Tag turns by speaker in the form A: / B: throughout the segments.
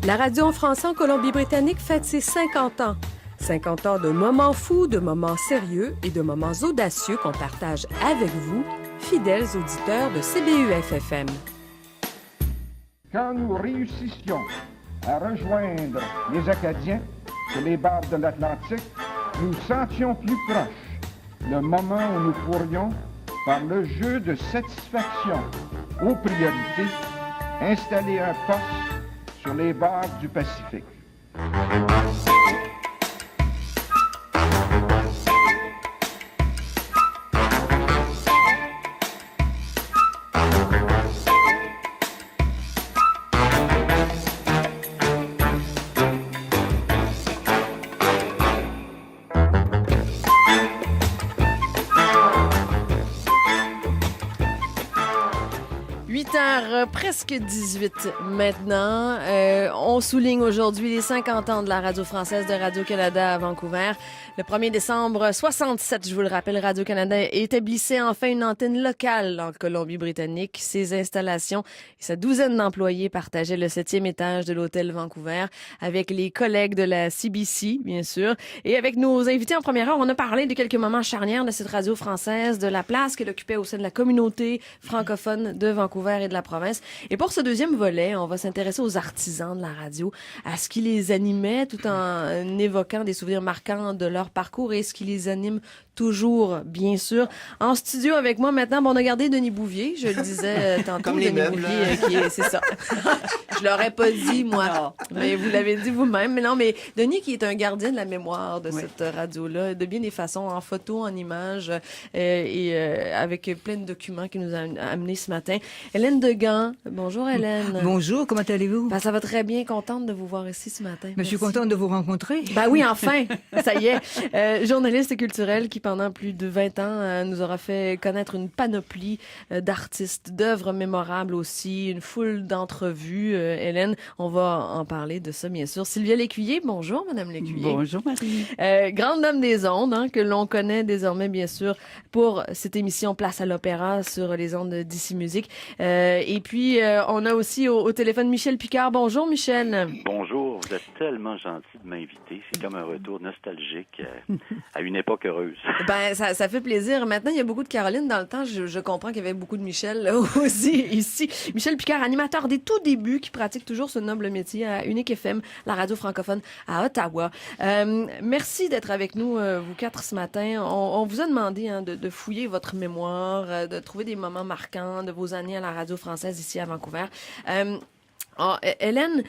A: La radio en français en Colombie-Britannique fête ses 50 ans. 50 ans de moments fous, de moments sérieux et de moments audacieux qu'on partage avec vous, fidèles auditeurs de CBUF-FM.
B: Quand nous réussissions à rejoindre les Acadiens sur les bords de l'Atlantique, nous sentions plus proche le moment où nous pourrions, par le jeu de satisfaction aux priorités, installer un poste sur les bords du Pacifique.
C: Presque 18 maintenant. On souligne aujourd'hui les 50 ans de la radio française de Radio-Canada à Vancouver. Le 1er décembre 67, je vous le rappelle, Radio-Canada établissait enfin une antenne locale en Colombie-Britannique. Ses installations et sa douzaine d'employés partageaient le 7e étage de l'hôtel Vancouver avec les collègues de la CBC, bien sûr. Et avec nos invités en première heure, on a parlé de quelques moments charnières de cette radio française, de la place qu'elle occupait au sein de la communauté francophone de Vancouver et de la province. Et pour ce deuxième volet, on va s'intéresser aux artisans de la radio, à ce qui les animait, tout en évoquant des souvenirs marquants de leur parcours et ce qui les anime toujours, bien sûr. En studio avec moi maintenant, on a gardé Denis Bouvier, je le disais tantôt.
D: Comme les
C: Denis
D: meubles.
C: Bouvier, c'est ça. Je l'aurais pas dit, moi.
D: Non.
C: Mais vous l'avez dit vous-même. Mais non, mais Denis qui est un gardien de la mémoire de cette radio-là, de bien des façons, en photo, en images, avec plein de documents qu'il nous a amenés ce matin. Hélène Degan. Bonjour, Hélène.
E: Bonjour, comment allez-vous?
C: Ben, ça va très bien, contente de vous voir ici ce matin.
E: Je suis contente de vous rencontrer.
C: Ben oui, enfin, ça y est. Journaliste culturelle qui, pendant plus de 20 ans, nous aura fait connaître une panoplie d'artistes, d'œuvres mémorables aussi, une foule d'entrevues. Hélène, on va en parler de ça, bien sûr. Sylvia Lécuyer, bonjour, Madame Lécuyer.
E: Bonjour, Marie.
C: Grande dame des ondes, que l'on connaît désormais, bien sûr, pour cette émission Place à l'Opéra sur les ondes d'Ici Musique. Et puis, on a aussi au téléphone Michel Picard. Bonjour, Michel.
F: Bonjour, vous êtes tellement gentil de m'inviter. C'est comme un retour nostalgique à une époque heureuse.
C: Ben, ça fait plaisir. Maintenant, il y a beaucoup de Caroline. Dans le temps, je comprends qu'il y avait beaucoup de Michel là, aussi ici. Michel Picard, animateur des tout débuts, qui pratique toujours ce noble métier à Unique FM, la radio francophone à Ottawa. Merci d'être avec nous, vous quatre, ce matin. On vous a demandé de fouiller votre mémoire, de trouver des moments marquants de vos années à la radio française ici à Vancouver. Hélène,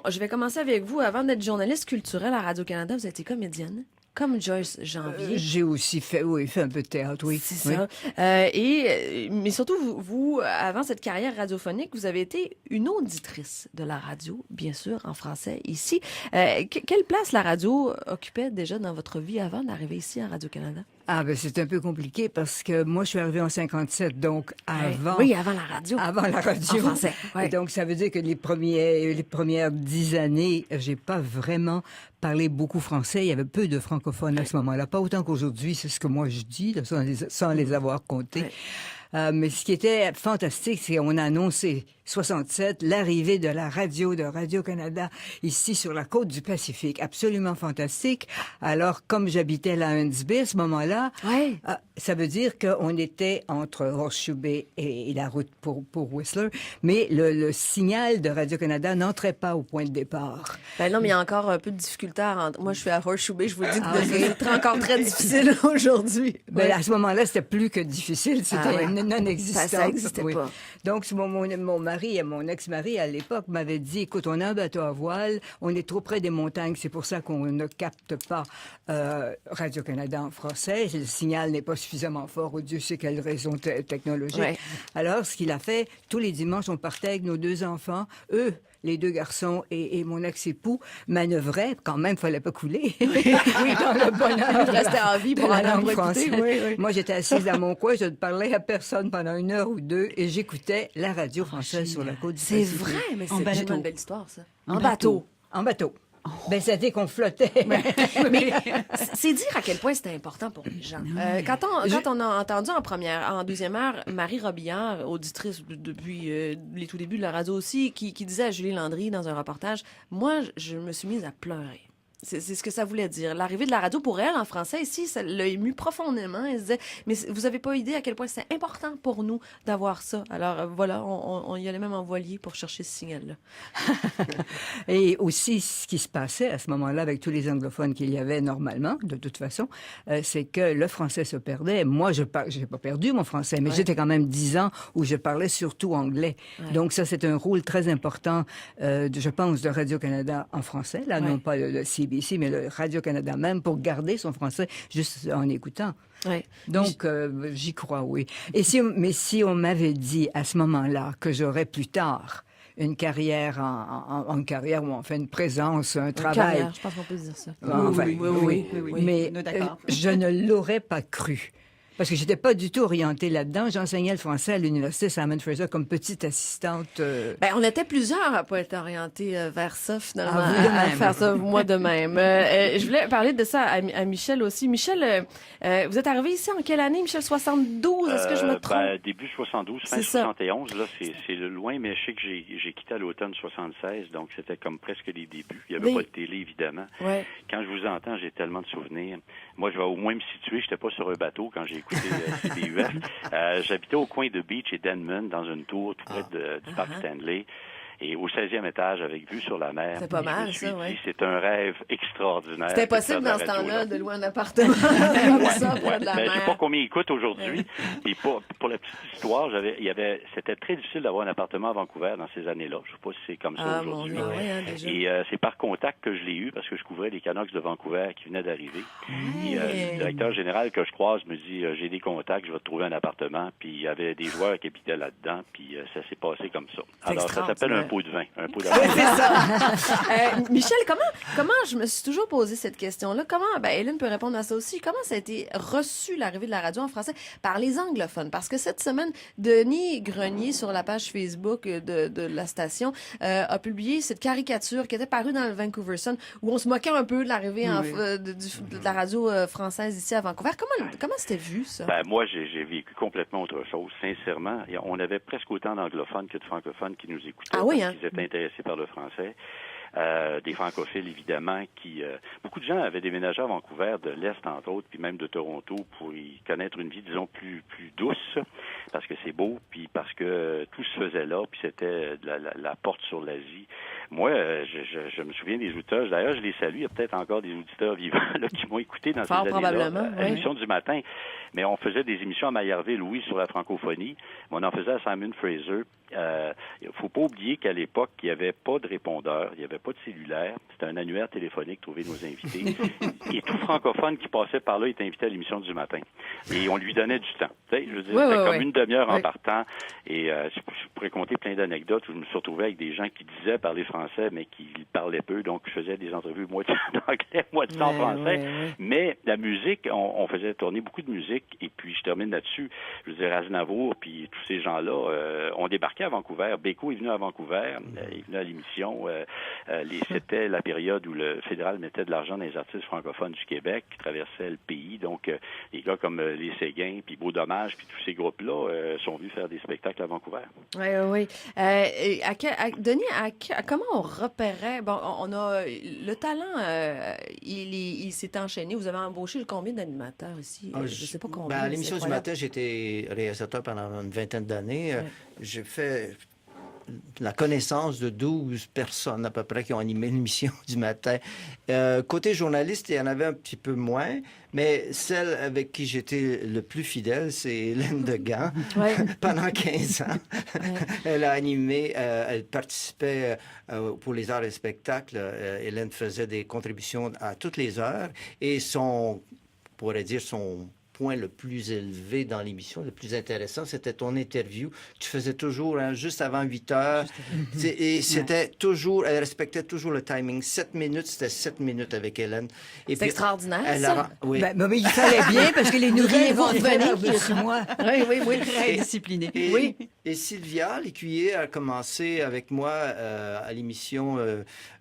C: je vais commencer avec vous. Avant d'être journaliste culturelle à Radio-Canada, vous avez été comédienne, comme Joyce Janvier.
E: J'ai aussi fait un peu de théâtre, oui.
C: C'est ça. Mais surtout, vous, avant cette carrière radiophonique, vous avez été une auditrice de la radio, bien sûr, en français, ici. Quelle place la radio occupait déjà dans votre vie avant d'arriver ici à Radio-Canada?
E: C'est un peu compliqué parce que moi, je suis arrivée en 57, donc avant...
C: Oui, avant la radio.
E: Avant la radio.
C: En français, ouais.
E: Et donc, ça veut dire que les premières 10 années, j'ai pas vraiment parlé beaucoup français. Il y avait peu de francophones à ce moment-là. Pas autant qu'aujourd'hui, c'est ce que moi je dis, là, sans les avoir comptés. Ouais. Mais ce qui était fantastique, c'est qu'on a annoncé 67, l'arrivée de la radio de Radio-Canada ici sur la côte du Pacifique. Absolument fantastique. Alors, comme j'habitais la Hunts Bay à ce moment-là, ça veut dire qu'on était entre Horseshoe Bay et la route pour Whistler, mais le signal de Radio-Canada n'entrait pas au point de départ.
C: Ben non, mais il y a encore un peu de difficulté Moi, je suis à Horseshoe Bay, je vous dis que c'est encore très difficile aujourd'hui.
E: Ben, à ce moment-là, c'était plus que difficile, c'était non-existant.
C: Ça n'existait pas.
E: Donc, mon mari et mon ex-mari, à l'époque, m'avait dit, écoute, on a un bateau à voile, on est trop près des montagnes, c'est pour ça qu'on ne capte pas Radio-Canada en français. Le signal n'est pas suffisamment fort, ou Dieu sait quelle raison technologique. Ouais. Alors, ce qu'il a fait, tous les dimanches, on partait avec nos 2 enfants, eux, les 2 garçons et mon ex-époux manœuvraient, quand même, fallait pas couler. Oui, dans le bonheur.
C: Restait en vie pour aller en français.
E: Oui. Moi, j'étais assise dans mon coin, je ne parlais à personne pendant 1 heure ou 2 et j'écoutais la radio française sur la côte du Pacifique.
C: C'est vrai, mais c'est tellement une belle histoire, ça.
E: En bateau. Ben, c'était qu'on flottait.
C: Mais c'est dire à quel point c'était important pour les gens. Quand on a entendu en deuxième heure, Marie Robillard, auditrice depuis les tout débuts de la radio aussi, qui disait à Julie Landry dans un reportage, moi, je me suis mise à pleurer. C'est ce que ça voulait dire. L'arrivée de la radio pour elle, en français, ici, ça l'a émue profondément. Elle se disait, mais vous avez pas idée à quel point c'est important pour nous d'avoir ça. Alors, voilà, on y allait même en voilier pour chercher ce signal-là.
E: Et aussi, ce qui se passait à ce moment-là avec tous les anglophones qu'il y avait normalement, de toute façon, c'est que le français se perdait. Moi, j'ai pas perdu mon français, mais j'étais quand même 10 ans où je parlais surtout anglais. Donc ça, c'est un rôle très important, je pense, de Radio-Canada en français, là, non pas le CBC, mais le Radio-Canada même, pour garder son français juste en écoutant.
C: Ouais.
E: Donc, j'y crois, oui. Mais si on m'avait dit à ce moment-là que j'aurais plus tard une carrière en carrière où on fait une présence, un travail.
C: Carrière, je pense qu'on peut dire ça.
E: Enfin,
D: oui.
E: Mais
D: On est d'accord.
E: je ne l'aurais pas cru. Parce que j'étais pas du tout orientée là-dedans. J'enseignais le français à l'université Simon Fraser comme petite assistante.
C: Ben, on était plusieurs à pas être orientés vers ça, finalement,
E: Ah, vous de
C: à
E: même.
C: faire ça, moi de même. Je voulais parler de ça à Michel aussi. Michel, vous êtes arrivé ici en quelle année, Michel? 72, est-ce que je me trompe?
F: Début 72, fin
C: C'est ça.
F: 71, là, c'est loin, mais je sais que j'ai quitté à l'automne 76, donc c'était comme presque les débuts. Il n'y avait pas de télé, évidemment.
C: Ouais.
F: Quand je vous entends, j'ai tellement de souvenirs. Moi, je vais au moins me situer, j'étais pas sur un bateau quand j'ai écouté CBUF. J'habitais au coin de Beach et Denman, dans une tour tout près du parc Stanley. Et au 16e étage, avec vue sur la mer.
C: C'est pas mal,
F: je me suis
C: ça, ouais.
F: dit, c'est un rêve extraordinaire.
C: C'était possible dans ce temps-là de louer un appartement comme ça, près de la
F: Je sais
C: mer.
F: pas combien il coûte aujourd'hui. Et pour la petite histoire, c'était très difficile d'avoir un appartement à Vancouver dans ces années-là. Je sais pas si c'est comme ça
C: Mon
F: aujourd'hui.
C: Dieu, ouais, hein, déjà.
F: Et c'est par contact que je l'ai eu parce que je couvrais les Canucks de Vancouver qui venaient d'arriver. Et le directeur général que je croise me dit, j'ai des contacts, je vais te trouver un appartement. Puis il y avait des joueurs qui habitaient là-dedans. Puis ça s'est passé comme ça. Alors ça s'appelle un pot de vin. Un pot
C: Oui, c'est ça. Michel, comment je me suis toujours posé cette question-là? Comment, Hélène peut répondre à ça aussi. Comment ça a été reçu, l'arrivée de la radio en français, par les anglophones? Parce que cette semaine, Denis Grenier, sur la page Facebook de la station, a publié cette caricature qui était parue dans le Vancouver Sun, où on se moquait un peu de l'arrivée de la radio française ici à Vancouver. Comment c'était vu, ça?
F: Moi, j'ai vécu complètement autre chose. Sincèrement, on avait presque autant d'anglophones que de francophones qui nous écoutaient.
C: Ah oui, hein?
F: Ils étaient intéressés par le français. Des francophiles, évidemment, qui... beaucoup de gens avaient déménagé à Vancouver, de l'Est, entre autres, puis même de Toronto, pour y connaître une vie, disons, plus douce, parce que c'est beau, puis parce que tout se faisait là, puis c'était la porte sur l'Asie. Moi, je me souviens des auditeurs, d'ailleurs, je les salue, il y a peut-être encore des auditeurs vivants là, qui m'ont écouté dans
C: Fort
F: ces années-là,
C: probablement,
F: à l'émission du matin. Mais on faisait des émissions à Maillardville, oui, sur la francophonie, mais on en faisait à Simon Fraser. Il faut pas oublier qu'à l'époque, il n'y avait pas de répondeur, il n'y avait pas de cellulaire. C'était un annuaire téléphonique, trouver nos invités. Et tout francophone qui passait par là était invité à l'émission du matin. Et on lui donnait du temps. Tu sais, je veux dire, c'était comme une demi-heure en partant. Et je pourrais compter plein d'anecdotes où je me suis retrouvé avec des gens qui disaient parler français, mais qui parlaient peu. Donc, je faisais des entrevues moitié en anglais, moitié en français. Mais la musique, on faisait tourner beaucoup de musique. Et puis, je termine là-dessus. Je veux dire, Aznavour, puis tous ces gens-là, on débarquait à Vancouver. Beko est venu à Vancouver. Il est venu à l'émission. C'était la période où le fédéral mettait de l'argent dans les artistes francophones du Québec qui traversaient le pays. Donc, les gars comme les Séguins, puis Beau Dommage, puis tous ces groupes-là sont venus faire des spectacles à Vancouver.
C: Oui. Denis, comment on repérait... Bon, on a... Le talent, il s'est enchaîné. Vous avez embauché combien d'animateurs ici? Je ne sais pas combien.
D: À l'émission du matin, j'étais réalisateur pendant une vingtaine d'années. J'ai fait la connaissance de 12 personnes à peu près qui ont animé l'émission du matin. Côté journaliste, il y en avait un petit peu moins, mais celle avec qui j'étais le plus fidèle, c'est Hélène Degan. Pendant 15 ans, elle a animé, elle participait pour les arts et spectacles. Hélène faisait des contributions à toutes les heures et on pourrait dire son point le plus élevé dans l'émission, le plus intéressant, c'était ton interview. Tu faisais toujours juste avant 8 heures. Et c'était toujours, elle respectait toujours le timing. 7 minutes, c'était 7 minutes avec Hélène.
C: C'est extraordinaire, ça.
D: Oui.
E: Mais il fallait bien, parce que les nouvelles vont
C: revenir
E: revenir dessus moi.
C: Oui.
G: Très discipliné.
D: Et Sylvia Lécuyer a commencé avec moi à l'émission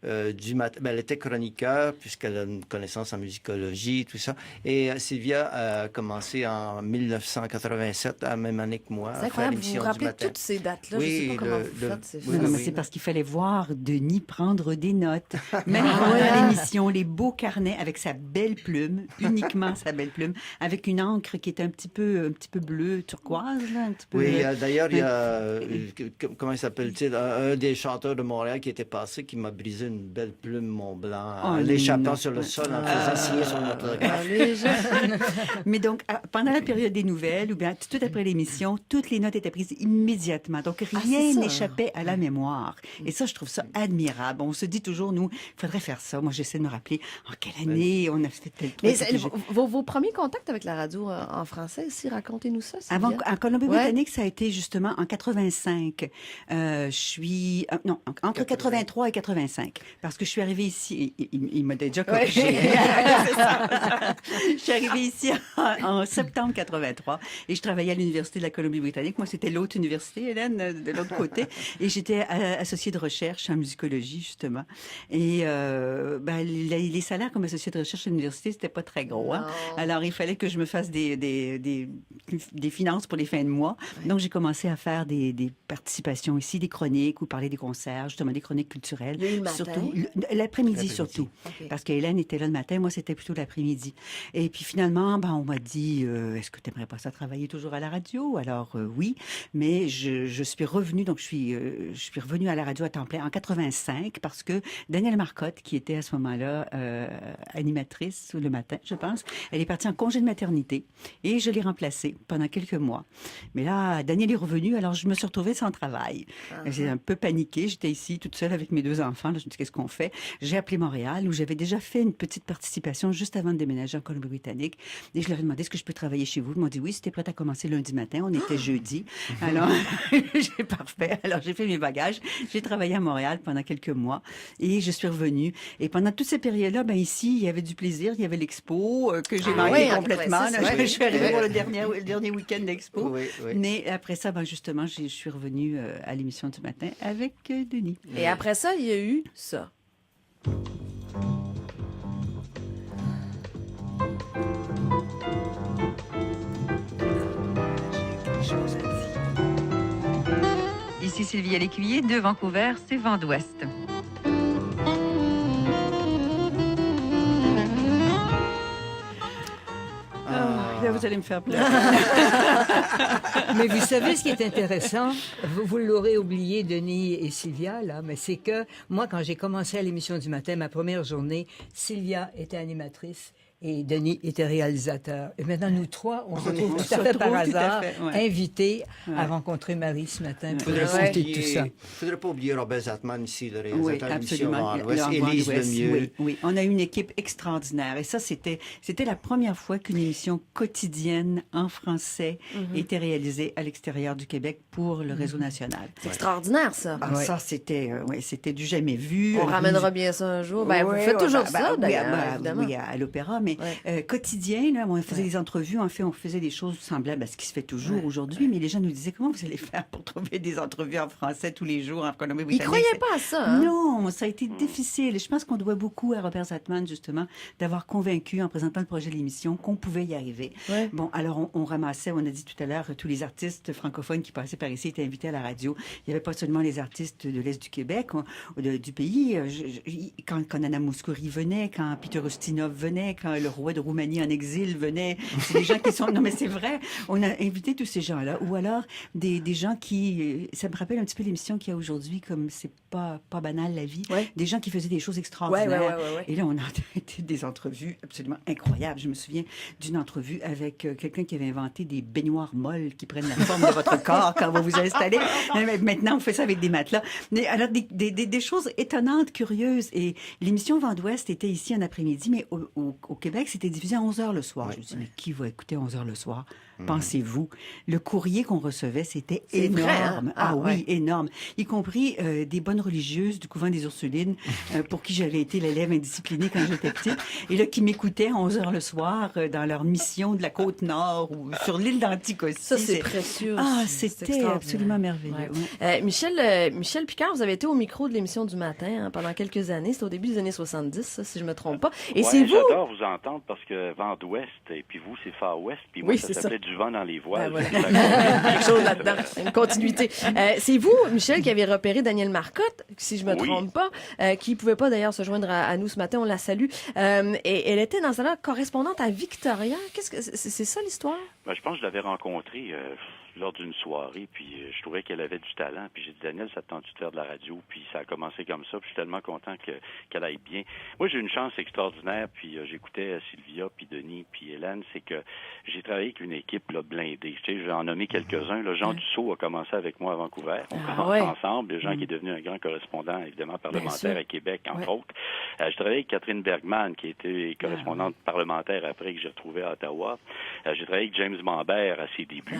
D: du matin. Elle était chroniqueur, puisqu'elle a une connaissance en musicologie, tout ça. Et Sylvia a commencé en 1987, à la même année que moi,
C: C'est
D: à faire
C: incroyable, vous
D: l'émission
C: vous
D: du
C: rappelez
D: matin.
C: toutes ces dates-là.
D: Oui,
C: je sais pas comment
D: le-
C: vous
D: le-
C: faites. C'est
D: oui,
G: Non, mais
D: oui.
G: c'est parce qu'il fallait voir Denis prendre des notes. Même
C: Ah
G: pendant
C: ouais.
G: l'émission, les beaux carnets avec sa belle plume, uniquement sa belle plume, avec une encre qui était un petit peu bleue, turquoise, là, un petit peu.
D: Oui, d'ailleurs, il y a, comment il s'appelle-t-il, un des chanteurs de Montréal qui était passé, qui m'a brisé une belle plume Mont Blanc, en
G: Oh,
D: l'échappant
G: non.
D: sur le sol, en faisant signer son autographe.
G: Mais donc, pendant la période des nouvelles, ou bien tout après l'émission, toutes les notes étaient prises immédiatement. Donc,
C: c'est
G: rien
C: ça.
G: n'échappait à la mémoire. Et ça, je trouve ça admirable. On se dit toujours, nous, il faudrait faire ça. Moi, j'essaie de me rappeler en quelle année on a fait tel truc.
C: Mais
G: et puis
C: vos premiers contacts avec la radio en français aussi, racontez-nous ça.
G: Avant,
C: Sylvia.
G: en Colombie-Britannique, ça a été justement en 85. Je suis... non, entre 83 et 85. Parce que je suis arrivée ici... Il m'a déjà corrigé. C'est ça. Je suis arrivée ici en septembre 83 et je travaillais à l'Université de la Colombie-Britannique. Moi, c'était l'autre université, Hélène, de l'autre côté. Et j'étais associée de recherche en musicologie, justement. Et les salaires comme associée de recherche à l'université, c'était pas très gros. Hein?
C: Non.
G: Alors, il fallait que je me fasse des finances pour les fins de mois. Donc, j'ai commencé à faire des participations ici, des chroniques ou parler des concerts, justement des chroniques culturelles.
C: Il y a eu le matin?
G: Surtout l'après-midi, surtout.
C: OK.
G: Parce qu'Hélène était là le matin, moi, c'était plutôt l'après-midi. Et puis, finalement, on m'a dit, est-ce que tu n'aimerais pas ça travailler toujours à la radio? Alors, oui, mais je suis revenue, donc je suis revenue à la radio à temps plein en 85 parce que Danielle Marcotte, qui était à ce moment-là animatrice le matin, je pense, elle est partie en congé de maternité et je l'ai remplacée pendant quelques mois. Mais là, Danielle est revenue, alors je me suis retrouvée sans travail. J'ai un peu paniqué, j'étais ici toute seule avec mes 2 enfants, là, je me dis, qu'est-ce qu'on fait? J'ai appelé Montréal, où j'avais déjà fait une petite participation juste avant de déménager en Colombie-Britannique, et je leur ai demandé, est-ce que je peux travailler chez vous? Ils m'ont dit, oui, c'était prête à commencer lundi matin, on était jeudi. Alors, j'ai parfait. Alors, j'ai fait mes bagages, j'ai travaillé à Montréal pendant quelques mois, et je suis revenue. Et pendant toutes ces périodes-là, ici, il y avait du plaisir, il y avait l'expo, que j'ai manqué
C: oui,
G: complètement.
C: après ça,
G: Là,
C: c'est
G: je suis arrivée
D: vrai.
G: pour le dernier week-end d'expo.
D: Oui, oui.
G: Mais après ça, justement, je suis revenue à l'émission du matin avec Denis.
C: Et après ça, il y a eu ça.
H: Ici Sylvia Lécuyer de Vancouver, c'est Vent d'Ouest.
G: Là, vous allez me faire pleurer.
E: Mais vous savez ce qui est intéressant? Vous l'aurez oublié, Denis et Sylvia, là, mais c'est que moi, quand j'ai commencé à l'émission du matin, ma première journée, Sylvia était animatrice et Denis était réalisateur. Et maintenant, nous trois, on se retrouve tout à fait par hasard, invités à rencontrer Marie ce matin pour raconter tout ça.
D: Faudrait pas oublier Robert Zatman ici, le
G: Oui,
D: réalisateur de l'émission
G: absolument.
D: Vent d'Ouest,
G: Le Vent
D: Élise
G: d'Ouest,
D: Lemieux.
G: Oui, oui, on a eu une équipe extraordinaire. Et ça, c'était la première fois qu'une émission quotidienne en français était réalisée à l'extérieur du Québec pour le réseau national.
C: C'est extraordinaire, ça.
G: Ah, ça, c'était du jamais vu.
C: On ramènera bien ça un jour. Ben, vous faites toujours ça, d'ailleurs, évidemment.
G: Oui, à l'opéra, mais quotidien, là, on faisait des entrevues. En fait, on faisait des choses semblables à ce qui se fait toujours aujourd'hui. Mais les gens nous disaient, comment vous allez faire pour trouver des entrevues en français tous les jours en
C: Ils
G: Colombie-Britannique?
C: croyaient pas à ça, hein?
G: Non, ça a été difficile. Et je pense qu'on doit beaucoup à Robert Zatman, justement, d'avoir convaincu, en présentant le projet de l'émission, qu'on pouvait y arriver.
C: Ouais.
G: Bon, alors, on ramassait, on a dit tout à l'heure, tous les artistes francophones qui passaient par ici étaient invités à la radio. Il n'y avait pas seulement les artistes de l'Est du Québec, du pays. Quand Nana Mouskouri venait, quand Peter Ustinov venait, quand le roi de Roumanie en exil venait, c'est des gens qui sont... Non, mais c'est vrai, on a invité tous ces gens-là. Ou alors, des gens qui... Ça me rappelle un petit peu l'émission qu'il y a aujourd'hui, comme c'est pas banal la vie.
C: Ouais.
G: Des gens qui faisaient des choses extraordinaires.
C: Ouais.
G: Et là, on a été des entrevues absolument incroyables. Je me souviens d'une entrevue avec quelqu'un qui avait inventé des baignoires molles qui prennent la forme de votre corps quand vous vous installez. Mais maintenant, on fait ça avec des matelas. Mais alors, des choses étonnantes, curieuses. Et l'émission Vent d'Ouest était ici en après-midi, mais au Québec, c'était diffusé à 11 h le soir. Je me dis, mais qui va écouter 11 h le soir? Pensez-vous? Le courrier qu'on recevait, c'était énorme.
C: Vrai, hein?
G: Oui, énorme. Y compris des bonnes religieuses du couvent des Ursulines, pour qui j'avais été l'élève indiscipliné quand j'étais petite, et là, qui m'écoutaient à 11 h le soir dans leur mission de la Côte-Nord ou sur l'île d'Anticosti.
C: Ça, c'est précieux.
G: C'était
C: extraordinaire.
G: absolument merveilleux.
C: Ouais. Michel Picard, vous avez été au micro de l'émission du matin pendant quelques années. C'était au début des années 70, ça, si je me trompe pas. Et c'est vous...
F: J'adore vous entendre parce que vent d'ouest, et puis vous, c'est Far West, puis moi, ça s'appelait du vent dans les voiles.
C: Voilà. Quelque chose là-dedans, une continuité. C'est vous, Michel, qui avez repéré Danielle Marcotte, si je me trompe pas, qui pouvait pas d'ailleurs se joindre à nous ce matin, on la salue. Et elle était dans ce temps-là correspondante à Victoria. Qu'est-ce que c'est ça l'histoire?
F: Je pense que je l'avais rencontrée lors d'une soirée, puis je trouvais qu'elle avait du talent, puis j'ai dit, Danielle, ça te tente de faire de la radio? Puis ça a commencé comme ça, puis je suis tellement content qu'elle aille bien. Moi, j'ai une chance extraordinaire, puis j'écoutais Sylvia, puis Denis, puis Hélène, c'est que j'ai travaillé avec une équipe là, blindée. Tu sais, j'en ai nommé quelques-uns. Là, Jean Dussault a commencé avec moi à Vancouver. On commence ensemble. Jean qui est devenu un grand correspondant, évidemment, parlementaire à Québec, entre autres. J'ai travaillé avec Catherine Bergman, qui était correspondante parlementaire après, que j'ai retrouvée à Ottawa. J'ai travaillé avec James Mambert à ses débuts.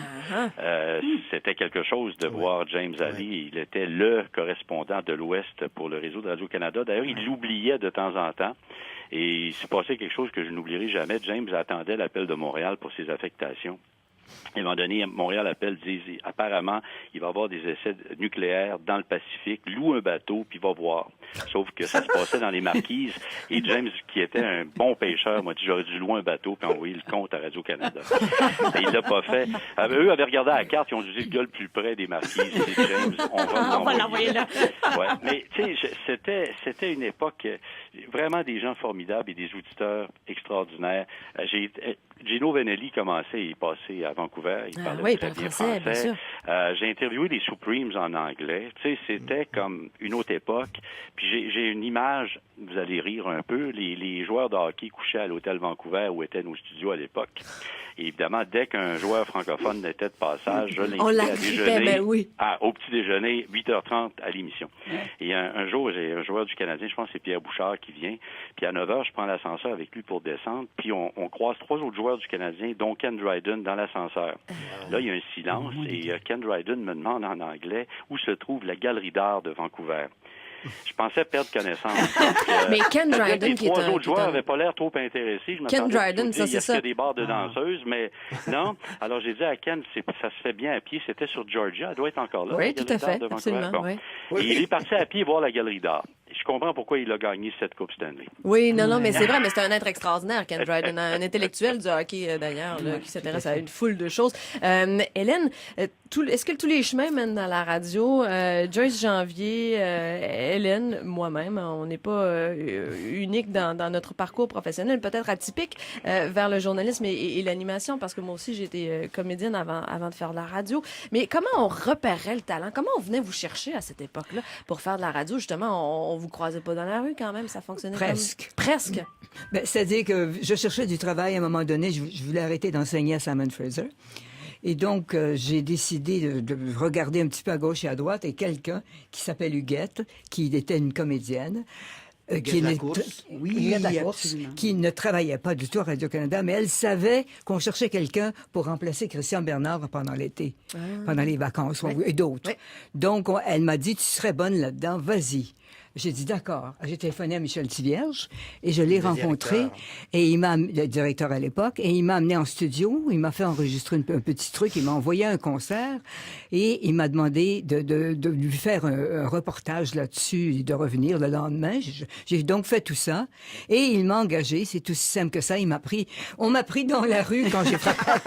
F: C'était quelque chose de voir James Ali. Il était le correspondant de l'Ouest pour le réseau de Radio-Canada. D'ailleurs, il l'oubliait de temps en temps. Et il s'est passé quelque chose que je n'oublierai jamais. James attendait l'appel de Montréal pour ses affectations. À un moment donné, Montréal appelle, dit apparemment, il va y avoir des essais nucléaires dans le Pacifique, loue un bateau, puis va voir. Sauf que ça se passait dans les Marquises, et James, qui était un bon pêcheur, m'a dit, j'aurais dû louer un bateau, puis envoyer le compte à Radio-Canada. Et il l'a pas fait. Eux avaient regardé à la carte, ils ont dit, le gars le plus près des Marquises, c'est James, on va l'envoyer là. Ouais. Mais, tu sais, c'était une époque, vraiment des gens formidables et des auditeurs extraordinaires. Gino Vannelli commençait, il passait à Vancouver, il parlait très bien français. Bien sûr. J'ai interviewé les Supremes en anglais. Tu sais, c'était comme une autre époque. Puis j'ai une image, vous allez rire un peu, les joueurs de hockey couchaient à l'hôtel Vancouver où étaient nos studios à l'époque. Et évidemment, dès qu'un joueur francophone était de passage, je l'invitais à déjeuner au petit déjeuner, 8h30 à l'émission. Et un jour, j'ai un joueur du Canadien, je pense que c'est Pierre Bouchard qui vient, puis à 9h, je prends l'ascenseur avec lui pour descendre, puis on croise 3 autres joueurs du Canadien, dont Ken Dryden, dans l'ascenseur. Là, il y a un silence, et Ken Dryden me demande en anglais où se trouve la galerie d'art de Vancouver. Je pensais perdre connaissance.
C: Mais Ken Dryden, qui est
F: les 3 autres joueurs n'avaient pas l'air trop intéressés.
C: Ken Dryden, ça, c'est ça.
F: Il y a des bars de danseuses, mais non. Alors, j'ai dit à Ken, ça se fait bien à pied. C'était sur Georgia. Elle doit être encore là.
C: Oui, tout à fait. Absolument.
F: Bon.
C: Oui.
F: Et il est parti à pied voir la galerie d'art. Je comprends pourquoi il a gagné cette Coupe Stanley.
C: Oui, non, mais c'est vrai, mais c'est un être extraordinaire, Ken Dryden, un intellectuel du hockey, d'ailleurs, qui s'intéresse à une foule de choses. Hélène, est-ce que tous les chemins mènent à la radio? Joyce Janvier, Hélène, moi-même, on n'est pas unique dans notre parcours professionnel, peut-être atypique vers le journalisme et l'animation, parce que moi aussi, j'ai été comédienne avant de faire de la radio. Mais comment on repérait le talent? Comment on venait vous chercher à cette époque-là pour faire de la radio? Justement, on vous croisait pas dans la rue quand même, ça fonctionnait
E: Presque.
C: Presque.
E: C'est-à-dire que je cherchais du travail à un moment donné, je voulais arrêter d'enseigner à Simon Fraser. Et donc, j'ai décidé de regarder un petit peu à gauche et à droite, et quelqu'un qui s'appelle Huguette, qui était une comédienne, qui ne travaillait pas du tout à Radio-Canada, mais elle savait qu'on cherchait quelqu'un pour remplacer Christian Bernard pendant l'été, pendant les vacances, et d'autres. Oui. Donc, elle m'a dit, tu serais bonne là-dedans, vas-y. J'ai dit d'accord. J'ai téléphoné à Michel Thivierge et je l'ai rencontré. Et le directeur à l'époque, et il m'a amené en studio. Il m'a fait enregistrer un petit truc. Il m'a envoyé un concert et il m'a demandé de lui faire un reportage là-dessus et de revenir le lendemain. J'ai donc fait tout ça et il m'a engagé. C'est aussi simple que ça. On m'a pris dans la rue quand j'ai frappé.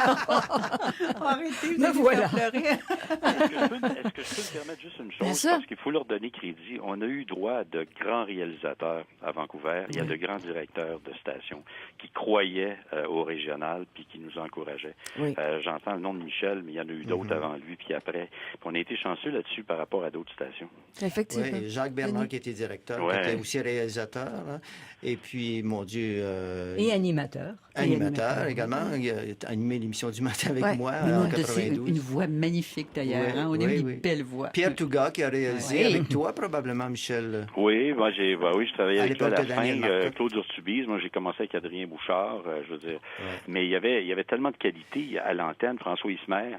G: Arrêtez,
E: me voilà.
F: Est-ce que je peux me permettre juste une chose? Parce qu'il faut leur donner crédit. On a eu droit de grands réalisateurs à Vancouver. Il y a de grands directeurs de stations qui croyaient au régional puis qui nous encourageaient. Oui. J'entends le nom de Michel, mais il y en a eu d'autres avant lui puis après. Puis on a été chanceux là-dessus par rapport à d'autres stations.
C: Effectivement.
D: Oui, Jacques Bernard qui était directeur, qui était aussi réalisateur. Hein. Et puis, mon Dieu...
E: et animateur.
D: Animateur également. Il a animé l'émission du matin avec moi en 92.
G: Une voix magnifique d'ailleurs. On a eu une belle voix.
D: Pierre Touga qui a réalisé avec toi probablement, Michel. Michel?
F: Oui, moi oui, je travaillais
D: À
F: avec lui à
D: l'époque
F: la
D: de Daniel
F: fin.
D: Marcotte.
F: Claude Urtubise, moi j'ai commencé avec Adrien Bouchard, je veux dire.
D: Ouais.
F: Mais il y avait tellement de qualité à l'antenne, François Ismer.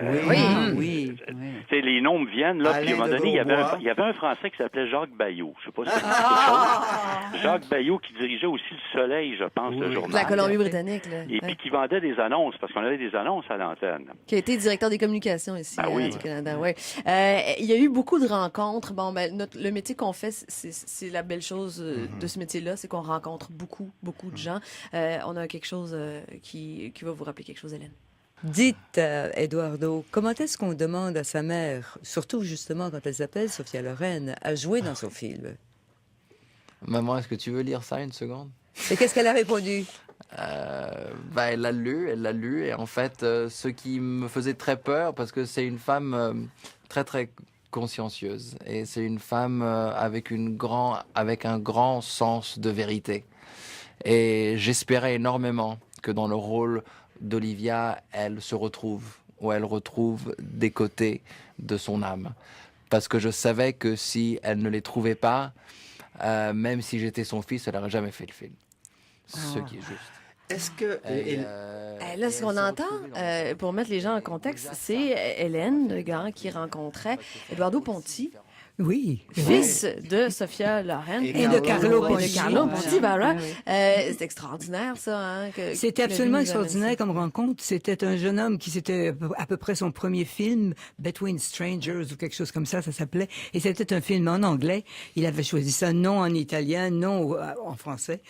C: Oui.
G: Oui.
F: Tu sais, les noms me viennent, là,
D: Alain
F: puis à un moment
D: de
F: donné,
D: Grosbois.
F: il y avait un Français qui s'appelait Jacques Bayot. Je sais pas si ça dit quelque chose. Jacques Bayot qui dirigeait aussi Le Soleil, je pense, le
C: De
F: journal.
C: la Colombie-Britannique, là.
F: Et
C: Ouais.
F: puis qui vendait des annonces, parce qu'on avait des annonces à l'antenne.
C: Qui a été directeur des communications ici
F: Ah oui.
C: du Canada. Ouais. Il y a eu beaucoup de rencontres. Bon, ben, le métier qu'on fait, c'est la belle chose de ce métier-là, c'est qu'on rencontre beaucoup de gens. On a quelque chose qui va vous rappeler quelque chose, Hélène.
E: Dites, Eduardo, comment est-ce qu'on demande à sa mère, surtout justement quand elle s'appelle Sophia Loren, à jouer dans son film?
I: Maman, est-ce que tu veux lire ça une seconde?
E: Et qu'est-ce qu'elle a répondu?
I: Elle l'a lu, et en fait, ce qui me faisait très peur, parce que c'est une femme très très consciencieuse, et c'est une femme avec un grand sens de vérité. Et j'espérais énormément que dans le rôle d'Olivia, elle se retrouve, ou elle retrouve des côtés de son âme. Parce que je savais que si elle ne les trouvait pas, même si j'étais son fils, elle n'aurait jamais fait le film. Ce qui est juste.
D: Est-ce que...
C: Là, ce qu'on entend, pour mettre les gens en contexte, c'est Hélène, le gars qui rencontrait Eduardo Ponti,
E: Oui.
C: fils de Sophia Loren
D: Et
E: de Carlo
C: et
E: Ponti.
C: de Carlo
G: Voilà.
C: Ponti, voilà.
G: Oui,
C: C'est extraordinaire, ça. Hein,
E: C'était absolument extraordinaire comme rencontre. C'était un jeune homme qui c'était à peu près son premier film, Between Strangers ou quelque chose comme ça s'appelait. Et c'était un film en anglais. Il avait choisi ça non en italien, non en français.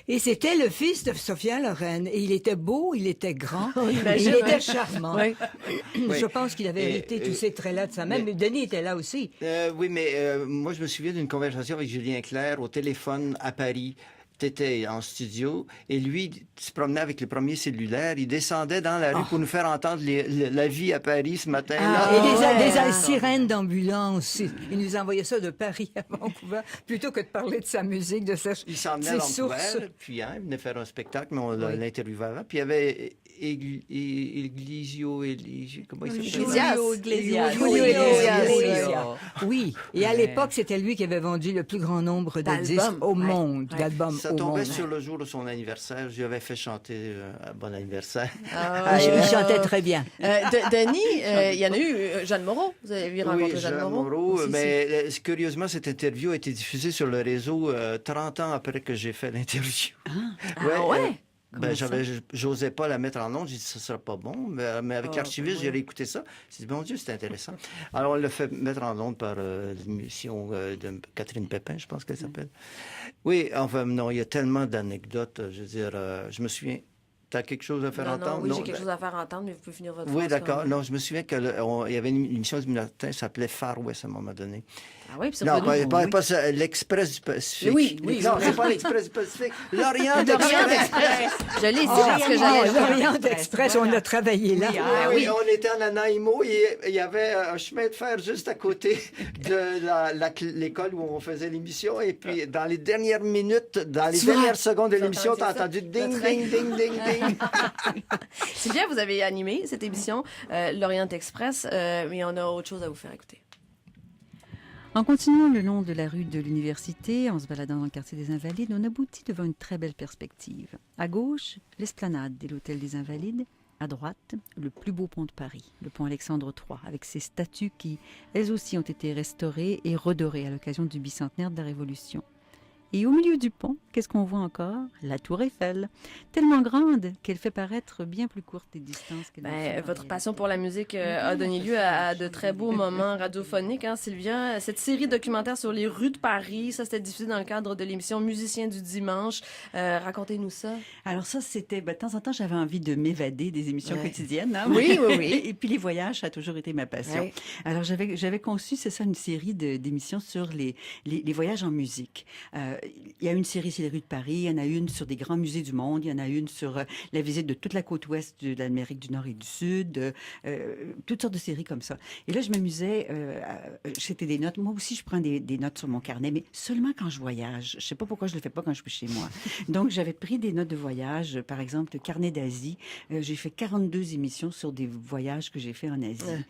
E: Et c'était le fils de Sophia Loren. Et il était beau, il était grand,
C: imagine,
E: il était
C: ouais.
E: charmant.
C: Oui.
E: Je pense qu'il avait hérité tous ces traits-là de sa mère. Mais Denis était là aussi.
D: oui, mais moi, je me souviens d'une conversation avec Julien Clerc au téléphone à Paris. Tu étais en studio et lui, il se promenait avec les premiers cellulaires. Il descendait dans la rue pour nous faire entendre la vie à Paris ce matin-là.
E: Et des sirènes d'ambulance. Il nous envoyait ça de Paris à Vancouver, plutôt que de parler de sa musique, de
D: Il s'en venait à
E: ses
D: Vancouver,
E: sources.
D: puis il venait faire un spectacle, mais on l'interviewait avant. Puis il y avait comment il s'appelle?
C: Julio Iglesias.
E: Oui, et à l'époque, c'était lui qui avait vendu le plus grand nombre de disques au monde, d'albums
D: Ça
E: au
D: tombait
E: monde.
D: sur le jour de son anniversaire. Je lui avais fait chanter Bon anniversaire.
E: Il chantait très bien.
C: Denis, il y en a eu Jeanne Moreau. Vous avez vu rencontrer
D: Oui,
C: Jeanne
D: Jeanne
C: Moreau.
D: Moreau,
C: aussi,
D: mais curieusement, cette interview a été diffusée sur le réseau 30 ans après que j'ai fait l'interview.
C: ouais?
D: J'osais pas la mettre en ondes, j'ai dit ça sera pas bon, mais avec l'archiviste, j'ai réécouté ça. J'ai dit, bon Dieu, c'est intéressant. Alors, on l'a fait mettre en ondes par l'émission de Catherine Pépin, je pense qu'elle s'appelle. Oui, enfin, non, il y a tellement d'anecdotes. Je veux dire, je me souviens. Tu as quelque chose à faire entendre?
C: Oui, j'ai quelque chose à faire entendre, mais vous pouvez finir votre
D: Oui,
C: phrase,
D: d'accord.
C: là.
D: Non, je me souviens qu'il y avait une émission du matin, ça s'appelait Far West à un moment donné.
C: Ah oui, puis ça
D: Non,
C: peut
D: pas ça, l'Express du Pacifique.
C: Oui,
D: Non, c'est pas l'Express du Pacifique. L'Orient
C: L'Orient
D: Express.
C: Express. Je l'ai dit parce que j'allais le
E: L'Orient Express, on a travaillé là.
D: Oui, on était en Nanaimo et il y avait un chemin de fer juste à côté de l'école où on faisait l'émission. Et puis, dans les dernières minutes, dans les dernières secondes de l'émission, tu as entendu ding, ding, ding, ding, ding.
C: Sylvia, vous avez animé cette émission, l'Orient Express, mais on a autre chose à vous faire écouter.
G: En continuant le long de la rue de l'Université, en se baladant dans le quartier des Invalides, on aboutit devant une très belle perspective. À gauche, l'esplanade et l'hôtel des Invalides. À droite, le plus beau pont de Paris, le pont Alexandre III, avec ses statues qui, elles aussi, ont été restaurées et redorées à l'occasion du bicentenaire de la Révolution. Et au milieu du pont, qu'est-ce qu'on voit encore? La tour Eiffel, tellement grande qu'elle fait paraître bien plus courte les distances qu'elle ne fait en
C: Votre
G: réalité.
C: passion pour la musique a donné lieu à de très beaux moments radiophoniques, hein, Sylvia. Cette série documentaire sur les rues de Paris, ça c'était diffusé dans le cadre de l'émission Musiciens du dimanche. Racontez-nous ça.
G: Alors ça, c'était... de temps en temps, j'avais envie de m'évader des émissions quotidiennes. Hein?
C: Oui, oui, oui.
G: Et puis les voyages, ça a toujours été ma passion.
C: Ouais.
G: Alors j'avais conçu, c'est ça, une série d'émissions sur les voyages en musique. Il y a une série sur les rues de Paris, il y en a une sur des grands musées du monde, il y en a une sur la visite de toute la côte ouest de l'Amérique du Nord et du Sud, toutes sortes de séries comme ça. Et là, je m'amusais, c'était des notes. Moi aussi, je prends des notes sur mon carnet, mais seulement quand je voyage. Je sais pas pourquoi je le fais pas quand je suis chez moi. Donc, j'avais pris des notes de voyage, par exemple, le carnet d'Asie. J'ai fait 42 émissions sur des voyages que j'ai fait en Asie.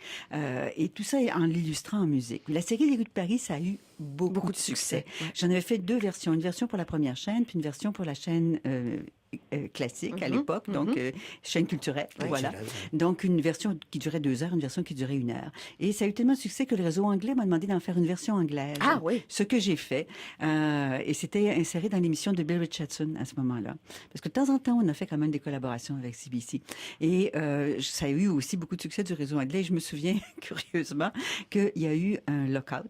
G: Et tout ça en l'illustrant en musique. La série des rues de Paris, ça a eu beaucoup de succès.
C: Ouais.
G: J'en avais fait 2 versions. Une version pour la première chaîne, puis une version pour la chaîne classique à l'époque, donc chaîne culturelle, voilà. Donc une version qui durait 2 heures, une version qui durait 1 heure. Et ça a eu tellement de succès que le réseau anglais m'a demandé d'en faire une version anglaise.
C: Ah oui.
G: Ce que j'ai fait. Et c'était inséré dans l'émission de Bill Richardson à ce moment-là. Parce que de temps en temps, on a fait quand même des collaborations avec CBC. Et ça a eu aussi beaucoup de succès du réseau anglais. Et je me souviens, curieusement, qu'il y a eu un lockout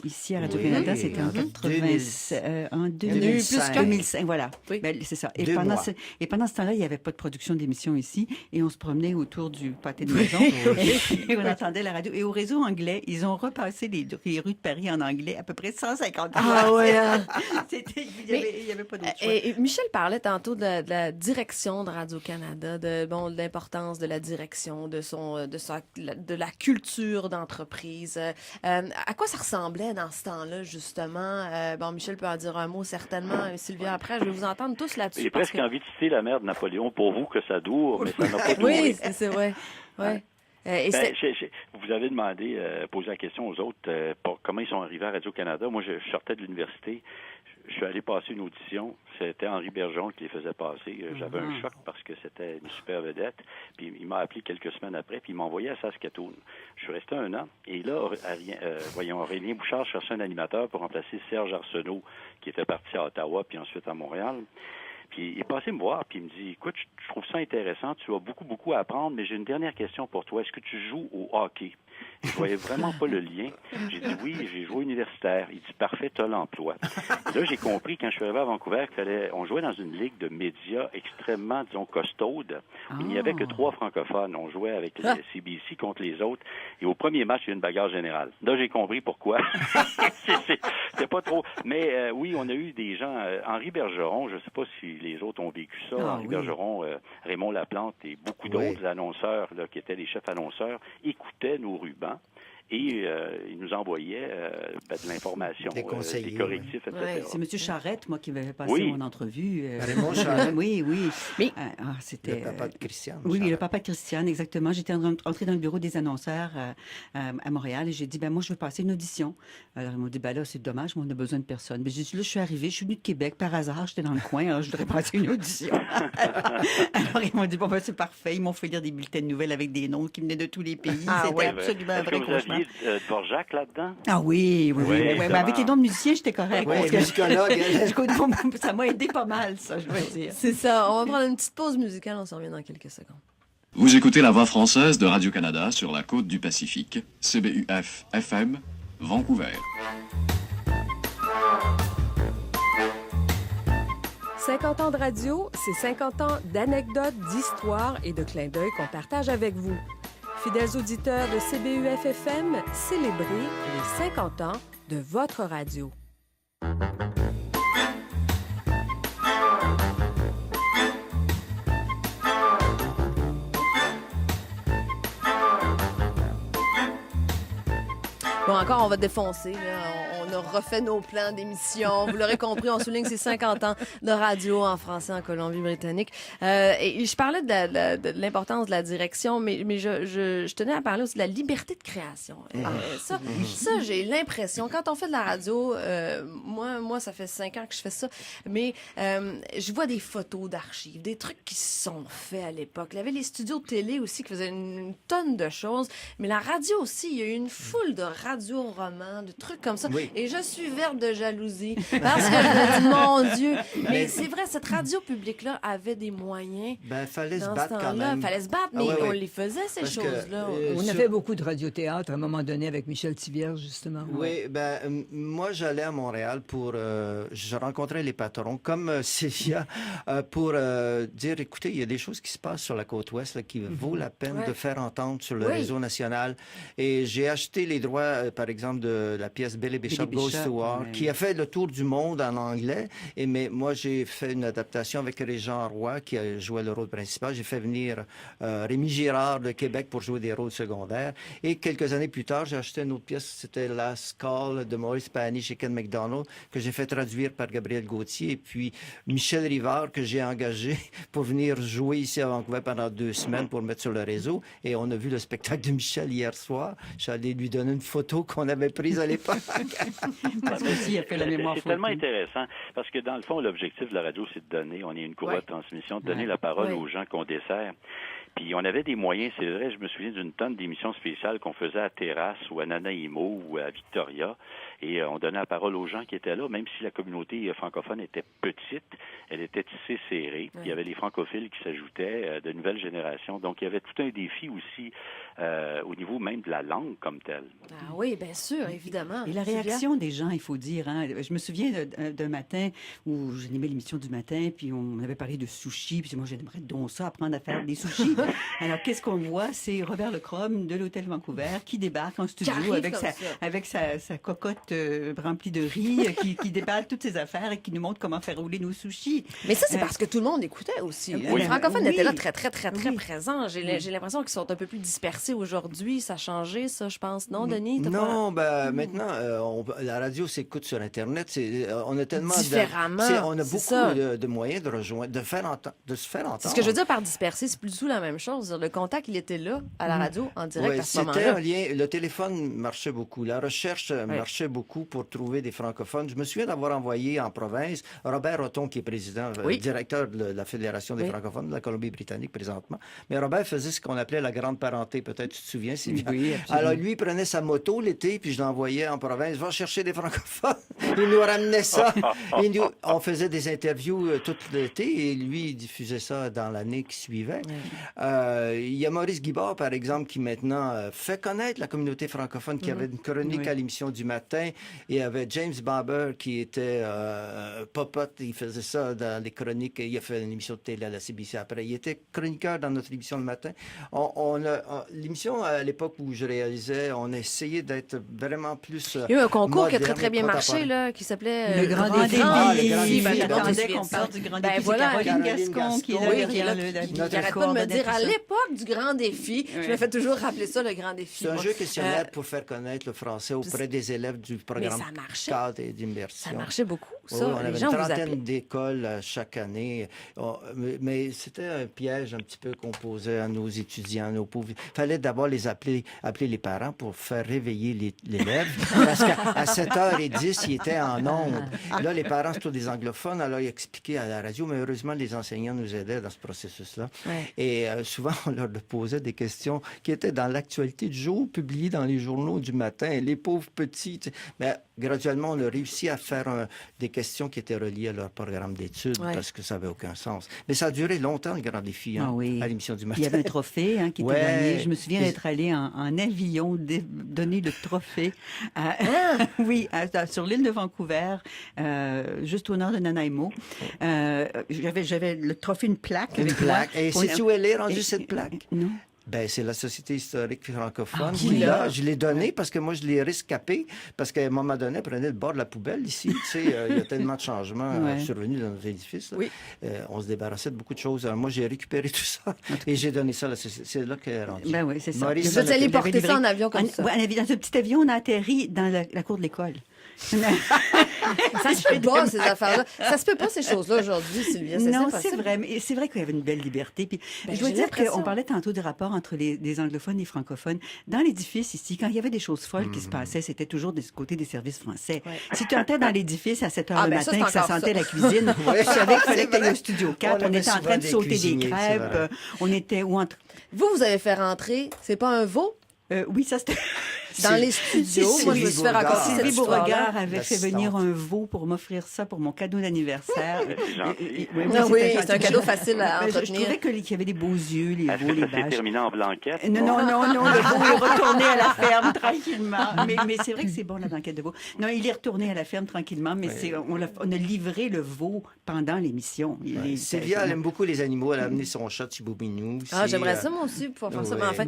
G: ici à Radio-Canada. C'était en 2005. Voilà.
C: Oui.
G: Ben, c'est ça.
D: Et
G: pendant ce temps-là, il n'y avait pas de production d'émissions ici. Et on se promenait autour du pâté de maison. Et on entendait la radio. Et au réseau anglais, ils ont repassé les rues de Paris en anglais à peu près 150 fois.
C: Ah ouais.
G: Il n'y avait pas d'autre choix.
C: Et Michel parlait tantôt de la direction de Radio-Canada, de l'importance de la direction, de la culture d'entreprise. À quoi ça ressemblait dans ce temps-là, justement? Michel peut en dire un mot, certainement. Sylvia, après, je vais vous entendre tous là-dessus.
F: J'ai presque envie de citer la mère de Napoléon. Pour vous que ça dure, mais ça n'a pas duré.
C: Oui, c'est vrai. Ouais.
F: Vous avez demandé, posé la question aux autres, comment ils sont arrivés à Radio-Canada. Moi, je sortais de l'université. Je suis allé passer une audition. C'était Henri Bergeron qui les faisait passer. J'avais un choc parce que c'était une super vedette. Puis il m'a appelé quelques semaines après, puis il m'a envoyé à Saskatoon. Je suis resté 1 an. Et là, Aurélien Bouchard cherchait un animateur pour remplacer Serge Arsenault, qui était parti à Ottawa, puis ensuite à Montréal. Puis il est passé me voir, puis il me dit, écoute, je trouve ça intéressant, tu as beaucoup à apprendre, mais j'ai une dernière question pour toi. Est-ce que tu joues au hockey? Je voyais vraiment pas le lien. J'ai dit oui, j'ai joué universitaire. Il dit parfait, t'as l'emploi. Là, j'ai compris quand je suis arrivé à Vancouver qu'on jouait dans une ligue de médias extrêmement, disons, costaude. Il n'y avait que 3 francophones. On jouait avec les CBC contre les autres. Et au premier match, il y a eu une bagarre générale. Là, j'ai compris pourquoi. C'est pas trop. Mais oui, on a eu des gens. Henri Bergeron, je sais pas si les autres ont vécu ça. Henri Bergeron, Raymond Laplante et beaucoup d'autres annonceurs là, qui étaient les chefs annonceurs écoutaient nos rubans. Et il nous envoyait de l'information, des correctifs, etc.
G: Ouais. C'est M. Charette, moi, qui m'avait passé mon entrevue.
D: Raymond Charette.
G: Oui.
C: Mais
D: c'était le papa de Christiane.
G: Oui, le papa de Christiane, exactement. J'étais entrée dans le bureau des annonceurs à Montréal et j'ai dit, moi, je veux passer une audition. Alors, ils m'ont dit, là, c'est dommage, mais on a besoin de personne. Mais j'ai dit, là, je suis arrivée, je suis venue de Québec, par hasard, j'étais dans le coin, alors je voudrais passer une audition. Alors, ils m'ont dit, c'est parfait. Ils m'ont fait lire des bulletins de nouvelles avec des noms qui venaient de tous les pays. C'était absolument un vrai cauchemar.
F: Dvorak là-dedans?
G: Ah oui. Mais avec les noms de musiciens, j'étais correct.
D: Oui, musicologue.
G: Ça m'a aidé pas mal, ça, je dois dire.
C: C'est ça. On va prendre une petite pause musicale. On s'en revient dans quelques secondes.
J: Vous écoutez la voix française de Radio-Canada sur la côte du Pacifique, CBUF FM, Vancouver.
A: 50 ans de radio, c'est 50 ans d'anecdotes, d'histoires et de clins d'œil qu'on partage avec vous. Fidèles auditeurs de CBUF-FM, célébrez les 50 ans de votre radio.
C: Bon, encore, on va défoncer. Là. On a refait nos plans d'émission. Vous l'aurez compris, on souligne ces 50 ans de radio en français en Colombie-Britannique. Et je parlais de l'importance de la direction, mais je tenais à parler aussi de la liberté de création. Ça, j'ai l'impression, quand on fait de la radio, moi, ça fait 5 ans que je fais ça, mais je vois des photos d'archives, des trucs qui sont faits à l'époque. Il y avait les studios de télé aussi qui faisaient une tonne de choses, mais la radio aussi, il y a eu une foule de radio-romans, de trucs comme ça. Oui. Et je suis verte de jalousie parce que je me dis, mon Dieu, mais c'est vrai, cette radio publique-là avait des moyens.
D: Fallait se battre quand même.
C: Fallait se battre, mais on les faisait, ces choses-là.
E: On avait beaucoup de radiothéâtre à un moment donné avec Michel Tivierge, justement.
D: Oui, moi, j'allais à Montréal pour... je rencontrais les patrons, comme Sylvia, pour dire, écoutez, il y a des choses qui se passent sur la côte ouest là, qui vaut la peine de faire entendre sur le réseau national. Et j'ai acheté les droits, par exemple, de la pièce Billy Bishop Goes to War, qui a fait le tour du monde en anglais. Mais moi, j'ai fait une adaptation avec Régent Roy, qui a joué le rôle principal. J'ai fait venir Rémi Girard de Québec pour jouer des rôles secondaires. Et quelques années plus tard, j'ai acheté une autre pièce, c'était La Skull de Maurice Pani chez Ken McDonald, que j'ai fait traduire par Gabriel Gauthier. Et puis Michel Rivard, que j'ai engagé pour venir jouer ici à Vancouver pendant 2 semaines pour mettre sur le réseau. Et on a vu le spectacle de Michel hier soir. J'allais lui donner une photo qu'on avait prise à l'époque.
G: Parce que aussi, il a fait la mémoire.
F: C'est tellement intéressant parce que dans le fond, l'objectif de la radio, c'est de donner. On est une courroie de transmission, de donner la parole aux gens qu'on dessert. Puis on avait des moyens, c'est vrai, je me souviens d'une tonne d'émissions spéciales qu'on faisait à Terrasse ou à Nanaimo ou à Victoria. Et on donnait la parole aux gens qui étaient là, même si la communauté francophone était petite, elle était tissée serrée. Puis il y avait les francophiles qui s'ajoutaient, de nouvelles générations. Donc il y avait tout un défi aussi au niveau même de la langue comme telle.
C: Ah oui, bien sûr, évidemment.
G: Et la réaction des gens, il faut dire. Hein, je me souviens d'un matin où j'animais l'émission du matin, puis on avait parlé de sushis, puis moi j'aimerais donc ça, apprendre à faire des sushis. Alors qu'est-ce qu'on voit? C'est Robert Lecrom de l'Hôtel Vancouver qui débarque en studio avec sa cocotte remplie de riz, qui déballe toutes ses affaires et qui nous montre comment faire rouler nos sushis.
C: Mais ça, c'est parce que tout le monde écoutait aussi. Les francophones étaient là très présents. J'ai l'impression qu'ils sont un peu plus dispersés aujourd'hui. Ça a changé, ça, je pense. Non, Denis?
D: Non, maintenant, la radio s'écoute sur Internet. On a tellement
C: différemment.
D: On a beaucoup de moyens de rejoindre, de se faire entendre.
C: C'est ce que je veux dire par disperser, c'est plus du tout la même chose. Le contact, il était là, à la radio, en direct à ce moment-là.
D: C'était un lien. Le téléphone marchait beaucoup. La recherche marchait beaucoup pour trouver des francophones. Je me souviens d'avoir envoyé en province Robert Hotton, qui est président, directeur de la Fédération des francophones de la Colombie-Britannique présentement. Mais Robert faisait ce qu'on appelait la grande parenté. Peut-être tu te souviens, Sylvia.
E: Oui, absolument.
D: Alors lui, il prenait sa moto l'été, puis je l'envoyais en province. Va chercher des francophones. Il nous ramenait ça. On faisait des interviews tout l'été et lui, il diffusait ça dans l'année qui suivait. Il y a Maurice Guibard, par exemple, qui maintenant fait connaître la communauté francophone, qui avait une chronique à l'émission du matin. Et il y avait James Barber, qui était popote. Il faisait ça dans les chroniques. Il a fait une émission de télé à la CBC après. Il était chroniqueur dans notre émission le matin. L'émission, à l'époque où je réalisais, on a essayé d'être vraiment plus
C: il y a eu un concours qui a très bien marché, là, qui s'appelait
G: Le Grand Défi.
C: J'attendais
G: qu'on parle du Grand Défi.
C: Voilà,
G: Caroline Gascon, qui
C: arrête pas de me dire à l'époque du Grand Défi. Je me fais toujours rappeler ça, le Grand Défi.
D: C'est un jeu questionnaire pour faire connaître le français auprès des élèves du programme cadre et d'immersion.
C: Ça marchait beaucoup, ça.
D: On avait une trentaine d'écoles chaque année. Mais c'était un piège un petit peu qu'on posait à nos étudiants, nos pauvres. Il fallait d'abord appeler les parents pour faire réveiller l'élève. Parce qu'à 7h10, il était en ondes. Là, les parents, c'est tous des anglophones, alors ils expliquaient à la radio, mais heureusement, les enseignants nous aidaient dans ce processus-là. Et souvent, on leur posait des questions qui étaient dans l'actualité du jour, publiées dans les journaux du matin. Et les pauvres petits, mais graduellement, on a réussi à faire des questions qui étaient reliées à leur programme d'études parce que ça n'avait aucun sens. Mais ça a duré longtemps, le Grand Défi, à l'émission du matin.
G: Il y avait un trophée qui était gagné. Je me souviens d'être allée en avion donner le trophée sur l'île de Vancouver, juste au nord de Nanaimo. J'avais le trophée, une plaque.
D: Et sais-tu où elle est rendue, cette plaque?
G: Non.
D: Ben, c'est la Société historique francophone. Je l'ai donné parce que moi, je l'ai rescapé parce qu'à un moment donné, elle prenait le bord de la poubelle ici. Tu sais, il y a tellement de changements survenus dans nos édifices. On se débarrassait de beaucoup de choses. Alors, moi, j'ai récupéré tout ça et j'ai donné ça à la Société. C'est là qu'elle est rendue.
G: Ben oui, c'est ça.
C: Vous êtes allé porter ça en avion comme ça?
G: Dans ce petit avion, on a atterri dans la cour de l'école.
C: Ça se peut pas, ces affaires-là. Ça se peut pas, ces choses-là, aujourd'hui, Sylvia.
G: Non, c'est vrai. Mais c'est vrai qu'il y avait une belle liberté. Puis, je dois dire qu'on parlait tantôt du rapport entre les anglophones et les francophones. Dans l'édifice, ici, quand il y avait des choses folles qui se passaient, c'était toujours du côté des services français. Si tu entrais dans l'édifice à 7 h le matin et que ça sentait la cuisine, tu savais qu'il fallait que tu ailles au Studio 4. On était en train de sauter des crêpes. On était...
C: Vous avez fait rentrer, c'est pas un veau?
G: Oui, ça c'était...
C: Dans les studios, moi, je me suis fait raconter cette histoire-là.
G: Sylvie Beauregard avait fait venir un veau pour m'offrir ça pour mon cadeau d'anniversaire.
C: Oui, c'est un cadeau facile à entretenir.
G: Je trouvais qu'il y avait des beaux yeux, les veaux, les
F: vaches. Est-ce que ça s'est terminé en blanquette?
G: Non, le veau est retourné à la ferme tranquillement. Mais c'est vrai que c'est bon, la blanquette de veau. Non, il est retourné à la ferme tranquillement, mais on a livré le veau pendant l'émission.
D: Sylvia, elle aime beaucoup les animaux. Elle a amené son chat Chiboubinou.
C: J'aimerais ça, moi aussi, pour faire ça. Mais enfin,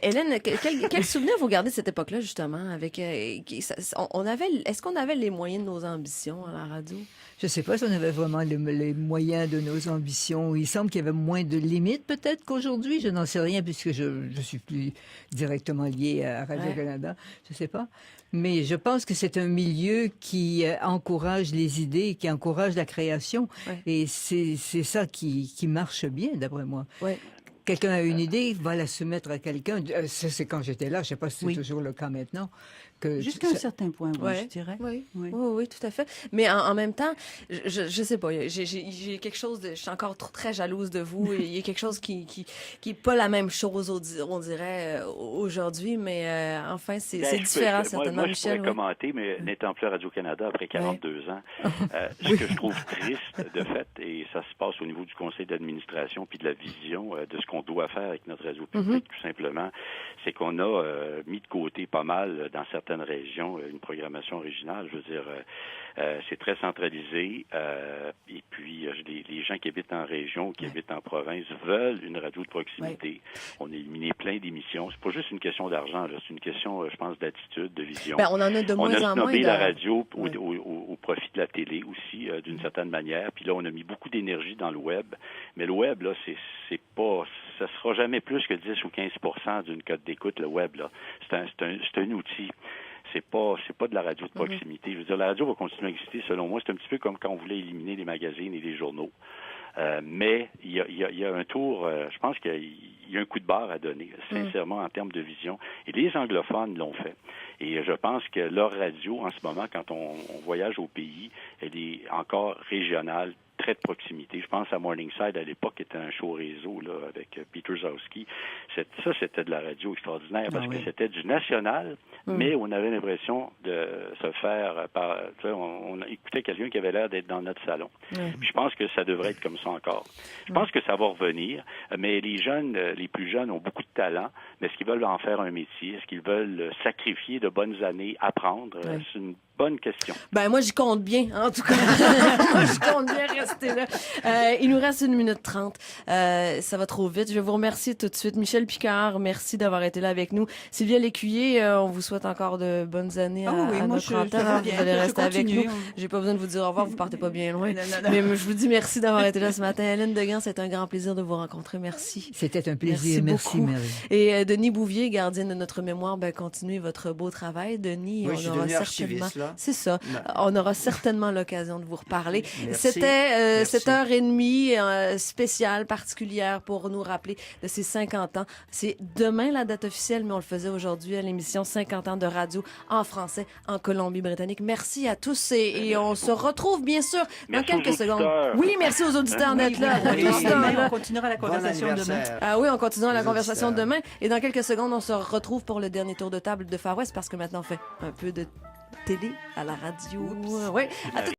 C: Hélène, quel souvenir vous gardez de cette époque-là, justement, avec est-ce qu'on avait les moyens de nos ambitions à la radio?
E: Je ne sais pas si on avait vraiment les moyens de nos ambitions. Il semble qu'il y avait moins de limites peut-être qu'aujourd'hui. Je n'en sais rien puisque je suis plus directement liée à Radio-Canada. Je ne sais pas. Mais je pense que c'est un milieu qui encourage les idées, qui encourage la création. Et c'est ça qui marche bien, d'après moi. Quelqu'un a une idée, va la soumettre à quelqu'un. Ça, c'est quand j'étais là. Je ne sais pas si c'est toujours le cas maintenant. que...
G: Jusqu'à un certain point, oui,
C: Ouais.
G: je dirais.
C: Oui.
G: Oui.
C: Oui, tout à fait. Mais en même temps, je sais pas, j'ai quelque chose de... Je suis encore très jalouse de vous. Il y a quelque chose qui est pas la même chose, on dirait, aujourd'hui, mais enfin, c'est différent, certainement,
F: moi,
C: Michel.
F: je pourrais commenter, mais n'étant plus à Radio-Canada après 42 ans, ce que je trouve triste, de fait, et ça se passe au niveau du conseil d'administration puis de la vision de ce qu'on doit faire avec notre réseau public, tout simplement, c'est qu'on a mis de côté pas mal, dans certaines régions, une programmation originale. Je veux dire, c'est très centralisé, et puis les gens qui habitent en région, qui habitent en province, veulent une radio de proximité. On a éliminé plein d'émissions. C'est pas juste une question d'argent, là, c'est une question, je pense, d'attitude, de vision.
C: Ben, on en a de moins en moins.
F: On a snobé la radio au profit de la télé aussi, d'une certaine manière. Puis là, on a mis beaucoup d'énergie dans le web. Mais le web, là, c'est pas... Ça sera jamais plus que 10 ou 15% d'une cote d'écoute, le web, là. C'est un outil. C'est pas de la radio de proximité. Je veux dire, la radio va continuer à exister, selon moi. C'est un petit peu comme quand on voulait éliminer les magazines et les journaux. Mais il y a un tour, je pense qu'il y a un coup de barre à donner, sincèrement, en termes de vision. Et les anglophones l'ont fait. Et je pense que leur radio, en ce moment, quand on voyage au pays, elle est encore régionale, très de proximité. Je pense à Morningside, à l'époque, qui était un show réseau là, avec Peter Zawski. Ça, c'était de la radio extraordinaire parce que c'était du national, mais on avait l'impression de se faire par... On écoutait quelqu'un qui avait l'air d'être dans notre salon. Puis je pense que ça devrait être comme ça encore. Je pense que ça va revenir, mais les jeunes, les plus jeunes ont beaucoup de talent, mais est-ce qu'ils veulent en faire un métier? Est-ce qu'ils veulent sacrifier de bonnes années, apprendre? C'est une bonne question.
C: Ben moi, j'y compte bien, en tout cas. Moi, j'y compte bien rester là. Il nous reste 1 minute 30. Ça va trop vite. Je vais vous remercier tout de suite. Michel Picard, merci d'avoir été là avec nous. Sylvia Lécuyer, on vous souhaite encore de bonnes années à notre antenne. Vous allez rester avec nous. J'ai pas besoin de vous dire au revoir, vous partez pas bien loin. Mais je vous dis merci d'avoir été là ce matin. Hélène Degan, c'est un grand plaisir de vous rencontrer. Merci.
E: C'était un plaisir. Merci
C: beaucoup.
E: Marie.
C: Et Denis Bouvier, gardien de notre mémoire, continuez votre beau travail. Denis,
D: oui,
C: on aura certainement... C'est ça.
D: Ouais.
C: On aura certainement l'occasion de vous reparler.
D: Merci.
C: C'était cette heure et demie spéciale, particulière pour nous rappeler de ces 50 ans. C'est demain la date officielle, mais on le faisait aujourd'hui à l'émission 50 ans de radio en français en Colombie-Britannique. Merci à tous et on se retrouve bien sûr dans quelques secondes. Oui, merci aux auditeurs d'être là.
G: On continuera la conversation demain.
C: Ah oui, on continuera la conversation demain. Et dans quelques secondes, on se retrouve pour le dernier tour de table de Far West parce que maintenant on fait un peu de télé à la radio. Oui.